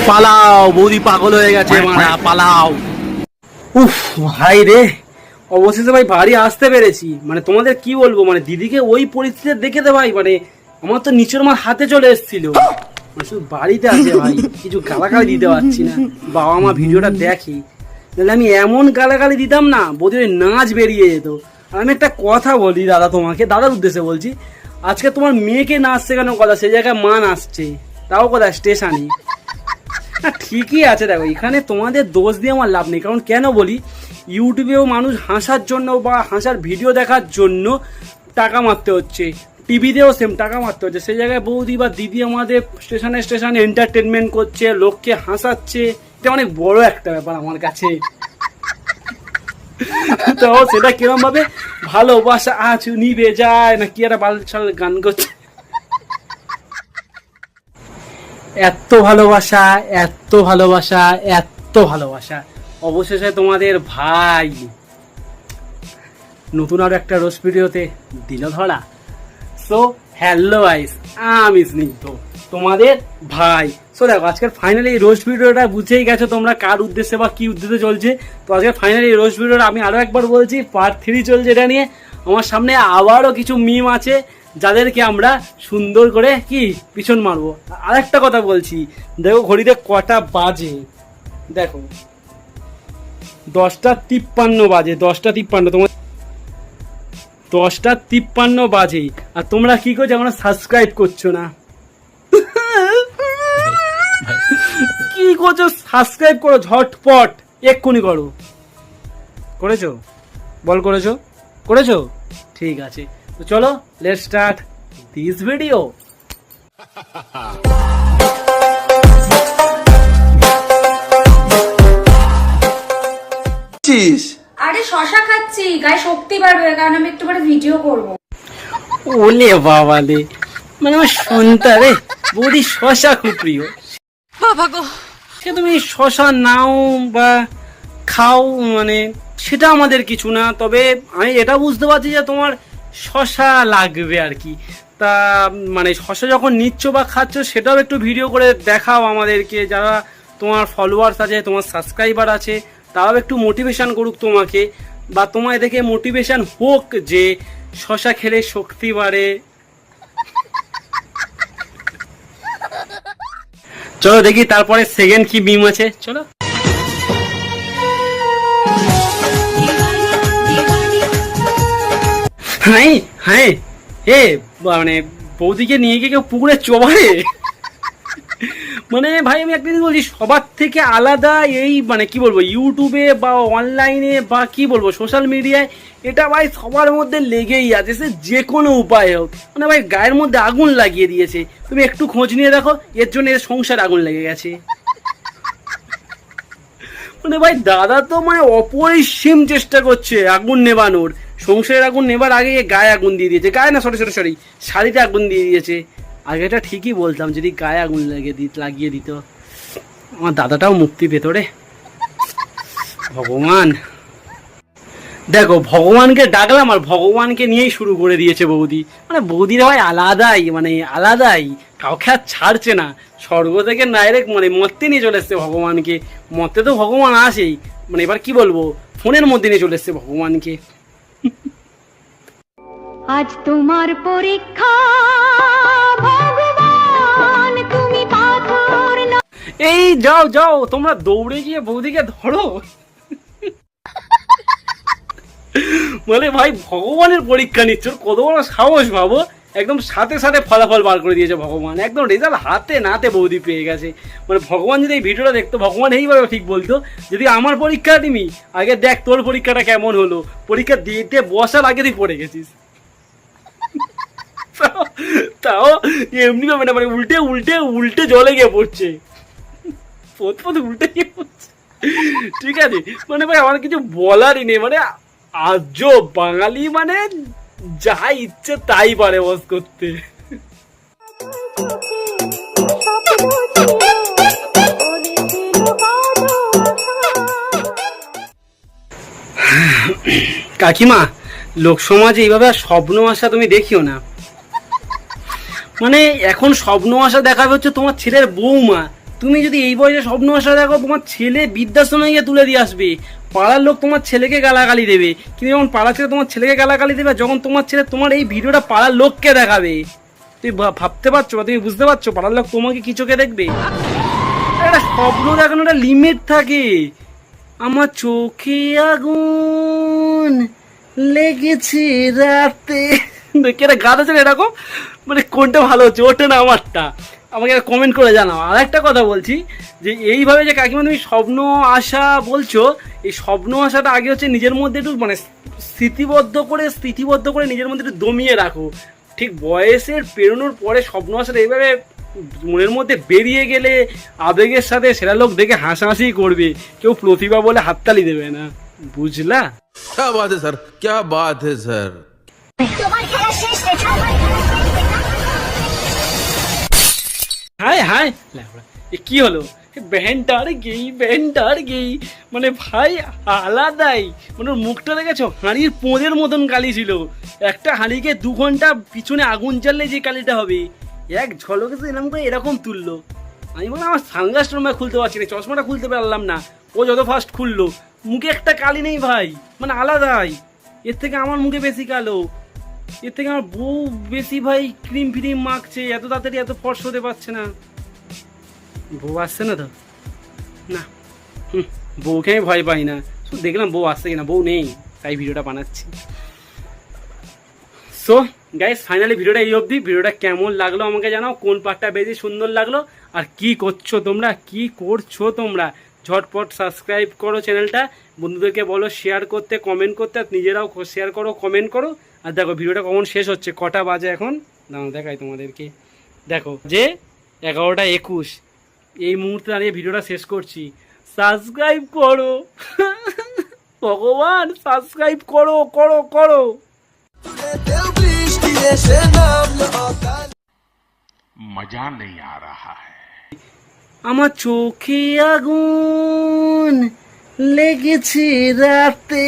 পালাও, বৌদি পাগল হয়ে গেছে, মারা পালাও। উফ ভাই রে, অবশেষে ভাই বাড়ি আসতে পেরেছি। মানে তোমাদের কি বলবো, মানে দিদিকে ওই পরিস্থিতি দেখে তো ভাই মানে আমার তো নিচের মার হাতে চলে এসেছিল। মানে শুধু বাড়িতে আছে ভাই, কিছু গালাগালি দিতে পারছি না। বাবা মা ভিডিওটা দেখি, তাহলে আমি এমন গালাগালি দিতাম না, বৌদির নাচ বেরিয়ে যেত। আর আমি একটা কথা বলি দাদা, তোমাকে দাদার উদ্দেশ্যে বলছি, আজকে তোমার মেয়েকে নাচ শেখানোর কথা, সেই জায়গায় মা নাচছে, তাও কথা স্টেশনে। ঠিকই আছে, দেখো এখানে তোমাদের দোষ দিয়ে আমার লাভ নেই। কারণ কেন বলি, ইউটিউবেও মানুষ হাসার জন্য বা হাসার ভিডিও দেখার জন্য টাকা মারতে হচ্ছে, টিভিতেও সেম টাকা মারতে হচ্ছে। সেই জায়গায় বৌদি বা দিদি আমাদের স্টেশনে স্টেশনে এন্টারটেনমেন্ট করছে, লোককে হাসাচ্ছে, এটা অনেক বড় একটা ব্যাপার আমার কাছে। তো সেটা কিরম ভাবে ভালোবাসা আজ নিবে যায় না কি একটা বালছাল গান করছে। এত ভালোবাসা, এত ভালোবাসা, এত ভালোবাসা, অবশেষে তোমাদের ভাই নতুন আর একটা রোজ ভিডিওতে দিল ধরা। সো হ্যালো গাইস, আমি স্নিগ্ধ, তোমাদের ভাই। সো দেখো আজকের ফাইনালি এই রোজ ভিডিওটা বুঝেই গেছো তোমরা কার উদ্দেশ্যে বা কি উদ্দেশ্যে চলছে। তো আজকে ফাইনালি এই রোজ ভিডিওটা আমি আরো একবার বলছি, পার্ট 3 চলছে এটা নিয়ে। আমার সামনে আবারও কিছু মিম আছে যাদেরকে আমরা সুন্দর করে কি পিছন মারবো। আর একটা কথা বলছি, দেখো ঘড়িতে কটা বাজে, দেখো 10:53 বাজে, 10:53। তোমার 10:53 বাজে, আর তোমরা কি করছো, আমরা সাবস্ক্রাইব করছো না। কি করছো, সাবস্ক্রাইব করো ঝটপট, এক্ষুনি করো। করেছো? বল করেছো? করেছো? ঠিক আছে, তো চলো লেটস স্টার্ট দিস ভিডিও। আরে শশা খাচ্ছি, গায়ে শক্তি বাড়বে, কারণ আমি একটু পরে ভিডিও করব। ওলে বাবা রে, মানে আমার শুনতে রে বৌদি শশা খুব প্রিয়। বাবা গো, সে তুমি শশা নাও বা খাও, মানে সেটা আমাদের কিছু না। তবে আমি এটা বুঝতে পারছি যে তোমার শশা লাগবে আর কি। তা মানে শশা যখন নিচ্ছ বা খাচ্ছ, সেটাও একটু ভিডিও করে দেখাও আমাদেরকে। যারা তোমার ফলোয়ার্স আছে, তোমার সাবস্ক্রাইবার আছে, তারাও একটু মোটিভেশন করুক তোমাকে, বা তোমায় দেখে মোটিভেশন হোক যে শশা খেলে শক্তি বাড়ে। চলো দেখি তারপরে সেকেন্ড কি মিম আছে, চলো। হ্যাঁ হ্যাঁ, এ মানে বৌদিকে নিয়ে গিয়ে কেউ পুকুরে চোবারে। মানে ভাই আমি একটা জিনিস বলছি, সবার থেকে আলাদা এই মানে কি বলবো, ইউটিউবে বা অনলাইনে বা কি বলবো সোশ্যাল মিডিয়ায়, এটা ভাই সবার মধ্যে লেগেই আছে, সে যে কোনো উপায় হোক। মানে ভাই গায়ের মধ্যে আগুন লাগিয়ে দিয়েছে, তুমি একটু খোঁজ নিয়ে দেখো, এর জন্য এর সংসার আগুন লেগে গেছে। মানে ভাই দাদা তো মানে অপরিসীম চেষ্টা করছে আগুন নেবানোর, সংসারের আগুন নেবার আগে গায়ে আগুন দিয়ে দিয়েছে। গায়ে না, সরি শাড়িতে আগুন দিয়ে দিয়েছে। আগে এটা ঠিকই বলতাম, যদি গায়ে আগুন লাগিয়ে দিত, আমার দাদাটাও মুক্তি পেত রে। ভগবান, দেখো ভগবানকে ডাকলাম আর ভগবানকে নিয়েই শুরু করে দিয়েছে বৌদি। মানে বৌদির ভাই আলাদাই, মানে আলাদাই, কাউকে আর ছাড়ছে না। স্বর্গ থেকে ডাইরেক্ট মানে মরতে নিয়ে চলে এসছে ভগবানকে। মরতে তো ভগবান আসেই, মানে এবার কি বলবো, ফোনের মধ্যে নিয়ে চলে এসছে ভগবানকে। আজ তোমার পরীক্ষা ভগবান, তুমি পাথর না। এই যাও যাও, তোমরা দৌড়ে গিয়ে বৌদিকে ধরো। মানে ভাই ভগবানের পরীক্ষা নিচ্ছ, কত বড় সাহস ভাবো। একদম সাথে সাথে ফলাফল বার করে দিয়েছে ভগবান, একদম রেজাল্ট হাতে নাতে বৌদি পেয়ে গেছে। মানে ভগবান যদি এই ভিডিওটা দেখতো, ভগবান এইভাবে ঠিক বলতো, যদি আমার পরীক্ষা দিবি আগে দেখ তোর পরীক্ষাটা কেমন হলো, পরীক্ষা দিতে বসার আগে তুই পড়ে গেছিস। তাও এমনি ভাবে না, মানে উল্টে উল্টে উল্টে জলে গিয়ে পড়ছে, পথ উল্টে গিয়ে পড়ছে। ঠিক আছে, মানে ভাই আমার কিছু বলারই নেই। মানে আজ বাঙালি মানে যা ইচ্ছে তাই পারে বস করতে। কাকিমা, লোক সমাজে এইভাবে আর স্বপ্ন আসা তুমি দেখিও না। মানে এখন স্বপ্ন আসা দেখাবে হচ্ছে তোমার ছেলের বৌমা, তুমি যদি এই বয়সে স্বপ্ন আসা দেখো, তোমার ছেলে বৃদ্ধাশ্রমে গিয়ে তুলে দিয়ে আসবে, পাড়ার লোক তোমার ছেলেকে গালাগালি দেবে। কিন্তু যখন পাড়ার ছেলে তোমার ছেলেকে গালাগালি দেবে, যখন তোমার ছেলে তোমার এই ভিডিওটা পাড়ার লোককে দেখাবে, তুমি ভাবতে পারছো বা তুমি বুঝতে পারছো পাড়ার লোক তোমাকে কি চোখে দেখবে? একটা স্বপ্ন দেখানো একটা লিমিট থাকে। আমার চোখে আগুন লেগেছে রাতে, দেখি একটা গান আছে না এরকম, মানে কোনটা ভালো হচ্ছে ওটা না আমারটা, আমাকে কমেন্ট করে জানাও। আর একটা কথা বলছি যে এইভাবে যে কাকিমা তুমি স্বপ্ন আশা বলছো, এই স্বপ্ন আশাটা আগে হচ্ছে নিজের মধ্যে একটু মানে স্মৃতিবদ্ধ করে নিজের মধ্যে একটু দমিয়ে রাখো। ঠিক বয়সের পেরোনোর পরে স্বপ্ন আশাটা এইভাবে মনের মধ্যে বেরিয়ে গেলে আবেগের সাথে সেরা লোক দেখে হাসাহাসি করবে, কেউ প্রতিভা বলে হাততালি দেবে না, বুঝলা? क्या बात है सर, क्या बात है सर। হায় হায়, এ কি হলো? ব্যান্ডার গেই, মানে ভাই আলাদাই, মানে ওর মুখটা দেখেছো, হাঁড়ির পোঁদের মতন কালি ছিল। একটা হাঁড়িকে 2 ঘন্টা পিছনে আগুন জ্বাললে যে কালিটা হবে, এক ঝলকে তো এরকম করে এরকম তুললো। আমি বললাম আমার সানগ্লাসটা আমি খুলতে পারছি না, চশমাটা খুলতে পারলাম না, ও যত ফাস্ট খুললো। মুখে একটা কালি নেই ভাই, মানে আলাদাই। এর থেকে আমার মুখে বেশি কালো, এর থেকে আমার বউ বেশি ভাই ক্রিম ফ্রিম মাখছে, এত তাড়াতাড়ি এত ফর্স হতে পারছে না। বউ আসছে না তো, না বউকে আমি ভয় পাই না, শুধু দেখলাম বউ আসছে কিনা, বউ নেই তাই ভিডিওটা বানাচ্ছি। সো গাইস ফাইনালি ভিডিওটা এই অবধি। ভিডিওটা কেমন লাগলো আমাকে জানাও, কোন পার্টটা বেশি সুন্দর লাগলো, আর কি করছো তোমরা ঝটপট সাবস্ক্রাইব করো চ্যানেলটা, বন্ধুদেরকে বলো শেয়ার করতে, কমেন্ট করতে, আর নিজেরাও শেয়ার করো, কমেন্ট করো। আর দেখো ভিডিওটা কখন শেষ হচ্ছে, কটা বাজে এখন দাঁড়াও দেখাই তোমাদেরকে, দেখো যে 11:21, এই মুহূর্তে দাঁড়িয়ে ভিডিওটা শেষ করছি। সাবস্ক্রাইব করো ভগবান, সাবস্ক্রাইব করো করো করো। मजा नहीं आ रहा है। আমার চোখে আগুন লেগেছে রাতে।